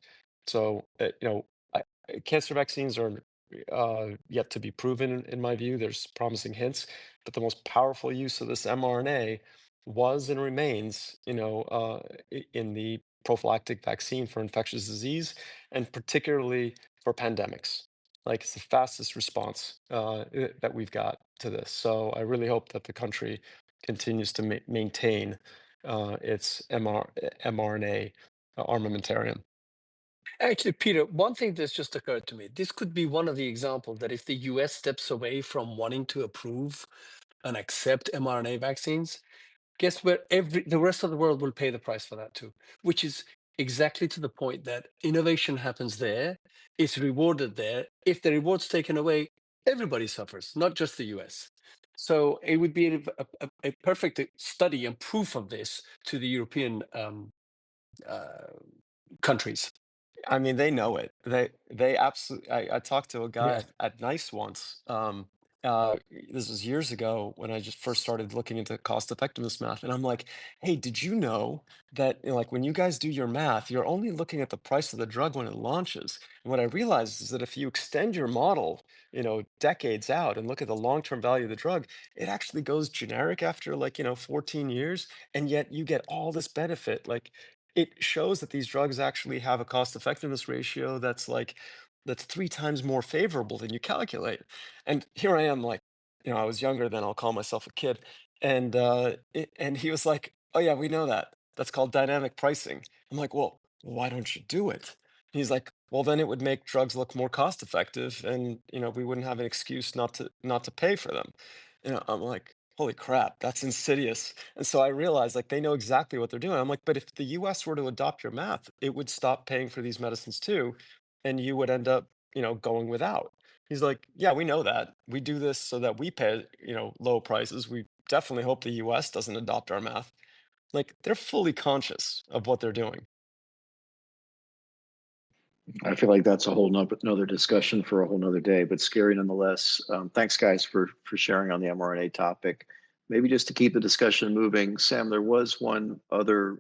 So, cancer vaccines are yet to be proven, in my view. There's promising hints, but the most powerful use of this mRNA was and remains, in the prophylactic vaccine for infectious disease, and particularly for pandemics. Like it's the fastest response that we've got to this. So I really hope that the country continues to maintain its mRNA armamentarium. Actually, Peter, one thing that's just occurred to me. This could be one of the examples that if the US steps away from wanting to approve and accept mRNA vaccines, guess where the rest of the world will pay the price for that too, which is exactly to the point that innovation happens there, it's rewarded there. If the reward's taken away, everybody suffers, not just the US. So it would be a perfect study and proof of this to the European uh, countries. I mean, they know it. They absolutely. I talked to a guy Yeah. at Nice once. This was years ago when I just first started looking into cost effectiveness math, and I'm like, "Hey, did you know that like when you guys do your math, you're only looking at the price of the drug when it launches?" And what I realized is that if you extend your model, decades out and look at the long-term value of the drug, it actually goes generic after like 14 years, and yet you get all this benefit. Like it shows that these drugs actually have a cost effectiveness ratio that's 3 times more favorable than you calculate. And here I am, like, I was younger then, I'll call myself a kid. And and he was like, "Oh yeah, we know that. That's called dynamic pricing." I'm like, "Well, why don't you do it?" He's like, "Well, then it would make drugs look more cost effective, and we wouldn't have an excuse not to pay for them." I'm like, "Holy crap, that's insidious." And so I realized like they know exactly what they're doing. I'm like, "But if the US were to adopt your math, it would stop paying for these medicines too, and you would end up, going without." He's like, "Yeah, we know that. We do this so that we pay, low prices. We definitely hope the US doesn't adopt our math." Like they're fully conscious of what they're doing. I feel like that's a whole another discussion for a whole nother day, but scary nonetheless. Thanks, guys, for sharing on the mRNA topic. Maybe just to keep the discussion moving, Sam, there was one other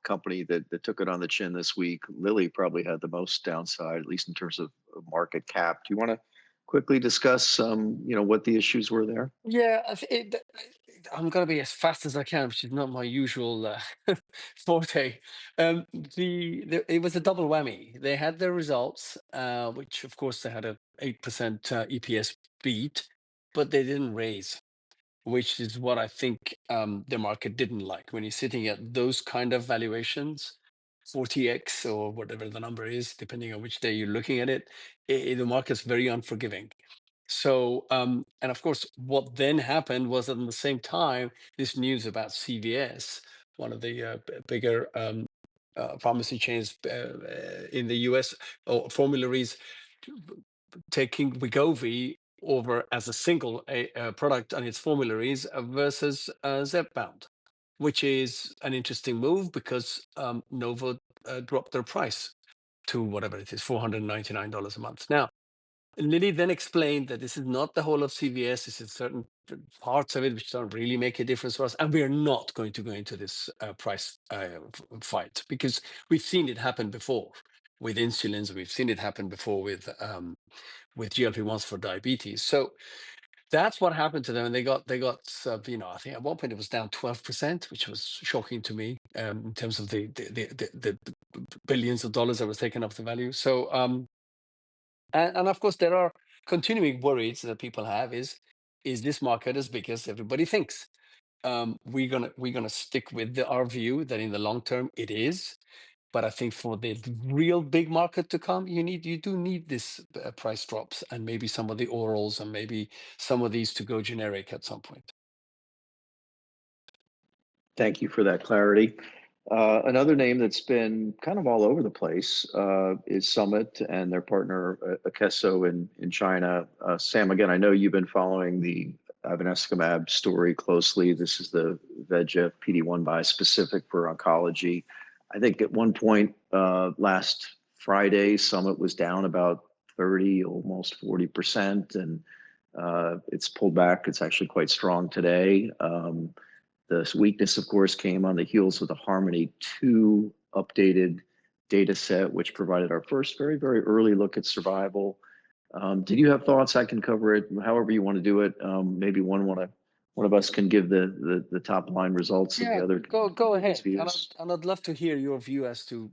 company that took it on the chin this week. Lilly probably had the most downside, at least in terms of market cap. Do you want to quickly discuss, what the issues were there? Yeah, I'm gonna be as fast as I can, which is not my usual forte. It was a double whammy. They had their results, which of course they had a 8% EPS beat, but they didn't raise, which is what I think the market didn't like. When you're sitting at those kind of valuations, 40x or whatever the number is, depending on which day you're looking at it, the market's very unforgiving. So, and of course, what then happened was at the same time, this news about CVS, one of the bigger pharmacy chains in the US, or formularies, taking Wegovy over as a single product on its formularies versus Zepbound, which is an interesting move because Novo dropped their price to whatever it is, $499 a month. Now, Lilly then explained that this is not the whole of CVS. This is certain parts of it which don't really make a difference for us, and we are not going to go into this price fight because we've seen it happen before with insulins. We've seen it happen before with GLP-1s for diabetes. So that's what happened to them, and I think at one point it was down 12%, which was shocking to me in terms of the billions of dollars that was taken off the value. So And of course, there are continuing worries that people have is this market as big as everybody thinks? We're gonna stick with our view that in the long term it is, but I think for the real big market to come, you do need this price drops and maybe some of the orals and maybe some of these to go generic at some point. Thank you for that clarity. Another name that's been kind of all over the place is Summit and their partner Akeso in China. Sam, again, I know you've been following the ivonescimab story closely. This is the VEGF PD-1 bispecific for oncology. I think at one point last Friday, Summit was down about 30, almost 40%, and it's pulled back. It's actually quite strong today. The weakness, of course, came on the heels of the Harmony 2 updated data set, which provided our first very, very early look at survival. Did you have thoughts? I can cover it however you want to do it. Maybe one of us can give the top line results and the other go ahead. views. And I'd love to hear your view as to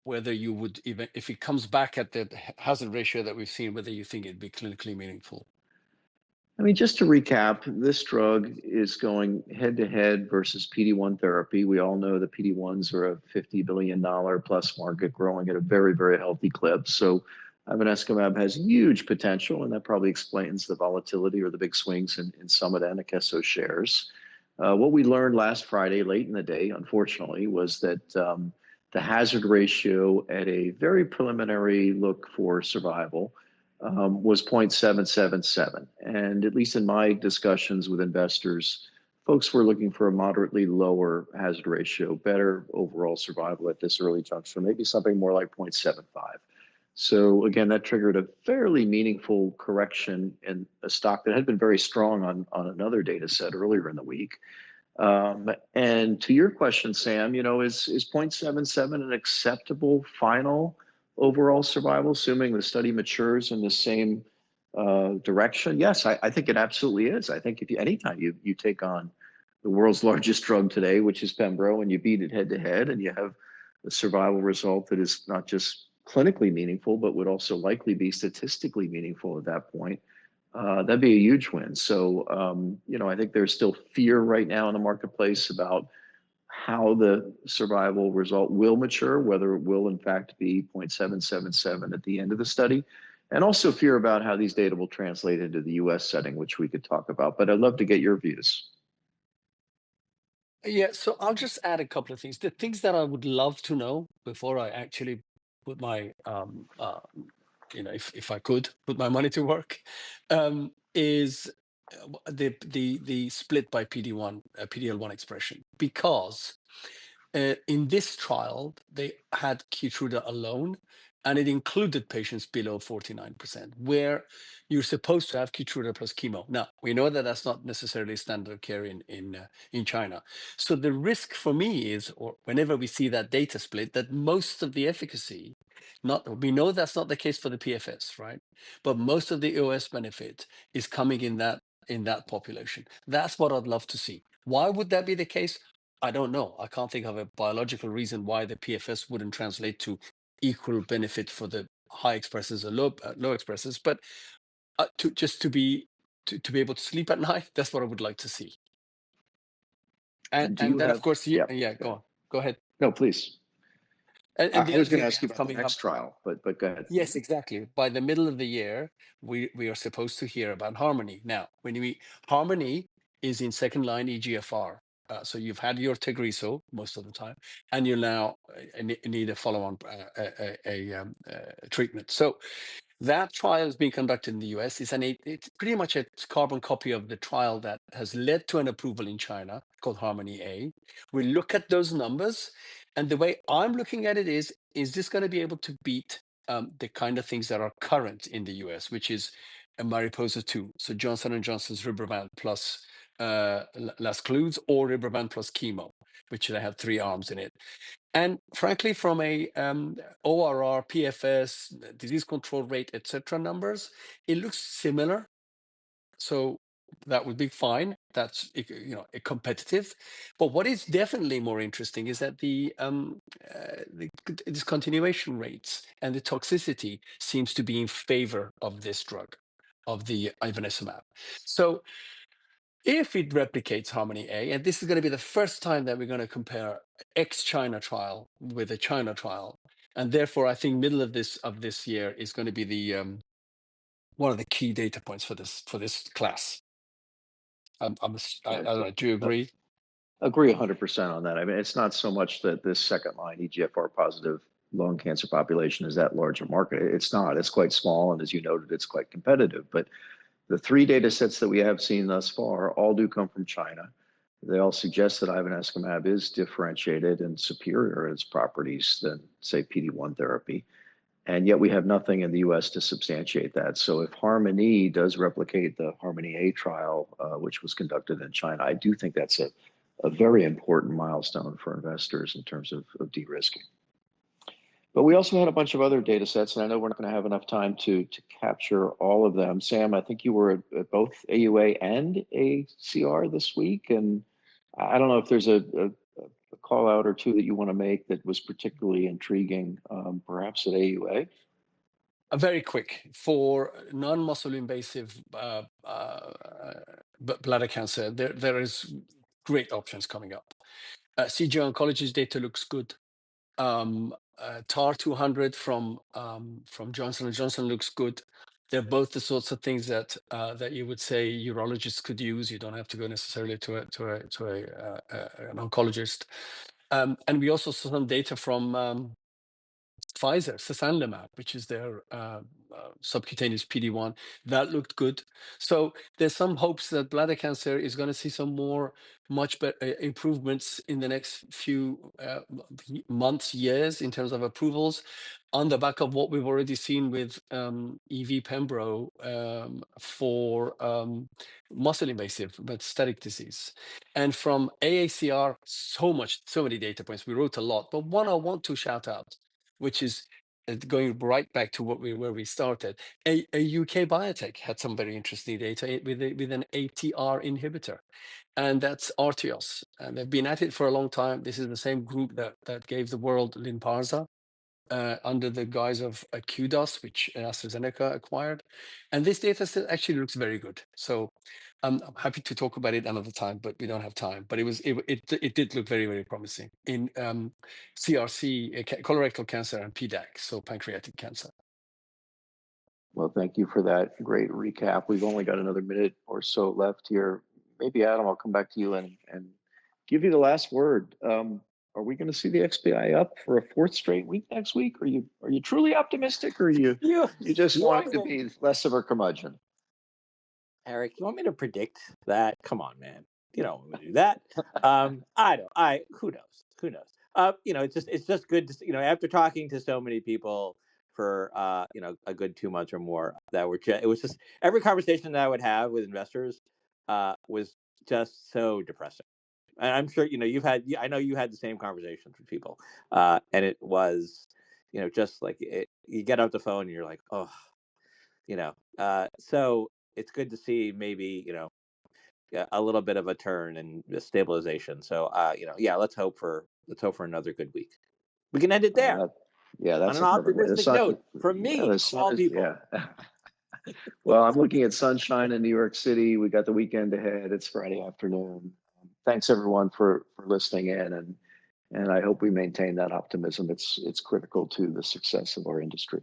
whether you would, even if it comes back at the hazard ratio that we've seen, whether you think it'd be clinically meaningful. I mean, just to recap, this drug is going head to head versus PD-1 therapy. We all know that PD-1s are a $50 billion plus market growing at a very, very healthy clip. So ivonescimab has huge potential, and that probably explains the volatility or the big swings in Summit and Akeso shares. What we learned last Friday, late in the day, unfortunately, was that the hazard ratio at a very preliminary look for survival was 0.777. And at least in my discussions with investors, folks were looking for a moderately lower hazard ratio, better overall survival at this early juncture, maybe something more like 0.75. So again, that triggered a fairly meaningful correction in a stock that had been very strong on another data set earlier in the week. And to your question, Sam, is 0.77 an acceptable final overall survival, assuming the study matures in the same direction? Yes, I think it absolutely is. I think anytime you take on the world's largest drug today, which is Pembro, and you beat it head to head, and you have a survival result that is not just clinically meaningful, but would also likely be statistically meaningful at that point, that'd be a huge win. So, I think there's still fear right now in the marketplace about how the survival result will mature, whether it will in fact be 0.777 at the end of the study, and also fear about how these data will translate into the US setting, which we could talk about. But I'd love to get your views. Yeah, so I'll just add a couple of things. The things that I would love to know before I actually put my, if I could put my money to work, is the split by PD-1, PD-L1 expression, because in this trial they had Keytruda alone, and it included patients below 49%, where you're supposed to have Keytruda plus chemo. Now we know that that's not necessarily standard of care in China. So the risk for me is, or whenever we see that data split, that most of the efficacy, we know that's not the case for the PFS, right? But most of the OS benefit is coming in that population. That's what I'd love to see. Why would that be the case? I don't know. I can't think of a biological reason why the PFS wouldn't translate to equal benefit for the high expressors or low expressors. But to be able to sleep at night, that's what I would like to see. And then of course, go on. Go ahead. No, please. And I was going to ask you about the next trial, but go ahead. Yes, exactly. By the middle of the year, we are supposed to hear about Harmony. Now, Harmony is in second line EGFR. So you've had your Tagrisso most of the time, and you now need a follow-on treatment. So that trial is being conducted in the US. It's pretty much a carbon copy of the trial that has led to an approval in China called Harmony A. We look at those numbers, and the way I'm looking at it is this going to be able to beat the kind of things that are current in the US, which is a Mariposa 2. So Johnson & Johnson's Rybrevant plus Lascluze, or Rybrevant plus chemo, which they have 3 arms in it. And frankly, from a ORR, PFS, disease control rate, etc. numbers, it looks similar. So that would be fine. That's competitive. But what is definitely more interesting is that the discontinuation rates and the toxicity seems to be in favor of this drug, of the ivonescimab. So if it replicates Harmony A, and this is going to be the first time that we're going to compare ex-China trial with a China trial, and therefore I think middle of this year is going to be the one of the key data points for this class. I don't know, do you agree? Agree 100% on that. I mean, it's not so much that this second line EGFR positive lung cancer population is that large a market. It's not. It's quite small, and as you noted, it's quite competitive. But the three data sets that we have seen thus far all do come from China. They all suggest that ivonescimab is differentiated and superior in its properties than, say, PD-1 therapy. And yet we have nothing in the US to substantiate that. So if Harmony does replicate the Harmony A trial, which was conducted in China, I do think that's a very important milestone for investors in terms of de-risking. But we also had a bunch of other data sets, and I know we're not going to have enough time to capture all of them. Sam, I think you were at both AUA and AACR this week, and I don't know if there's a call out or two that you want to make that was particularly intriguing, perhaps at AUA. Very quick, for non-muscle invasive bladder cancer, there is great options coming up. CG Oncology's data looks good. TAR 200 from Johnson & Johnson looks good. They're both the sorts of things that you would say urologists could use. You don't have to go necessarily to an oncologist. And we also saw some data from Pfizer, sasanlimab, which is their subcutaneous PD-1, that looked good. So there's some hopes that bladder cancer is going to see some much better improvements in the next few months, years in terms of approvals, on the back of what we've already seen with EV Pembro for muscle invasive metastatic disease. And from AACR, so many data points. We wrote a lot, but one I want to shout out, which is going right back to where we started. A UK biotech had some very interesting data with an ATR inhibitor, and that's Artios. And they've been at it for a long time. This is the same group that gave the world Lynparza under the guise of QDOS, which AstraZeneca acquired. And this data set actually looks very good. So I'm happy to talk about it another time, but we don't have time. But it did look very, very promising in CRC, colorectal cancer, and PDAC, so pancreatic cancer. Well, thank you for that great recap. We've only got another minute or so left here. Maybe, Adam, I'll come back to you and give you the last word. Are we going to see the XBI up for a fourth straight week next week? Are you truly optimistic, or you just want it to be less of a curmudgeon? Eric, you want me to predict that? Come on, man. You don't want me to do that. Who knows? It's just good to, after talking to so many people for a good 2 months or more, that it was just every conversation that I would have with investors was just so depressing. And I'm sure I know you had the same conversations with people, and it was just like you get off the phone and you're like, oh, so it's good to see maybe a little bit of a turn and a stabilization. So let's hope for another good week. We can end it there. That's on an optimistic note from me, of all people. Yeah. Well, I'm looking at sunshine in New York City. We got the weekend ahead. It's Friday afternoon. Thanks everyone for listening in, and I hope we maintain that optimism. It's critical to the success of our industry.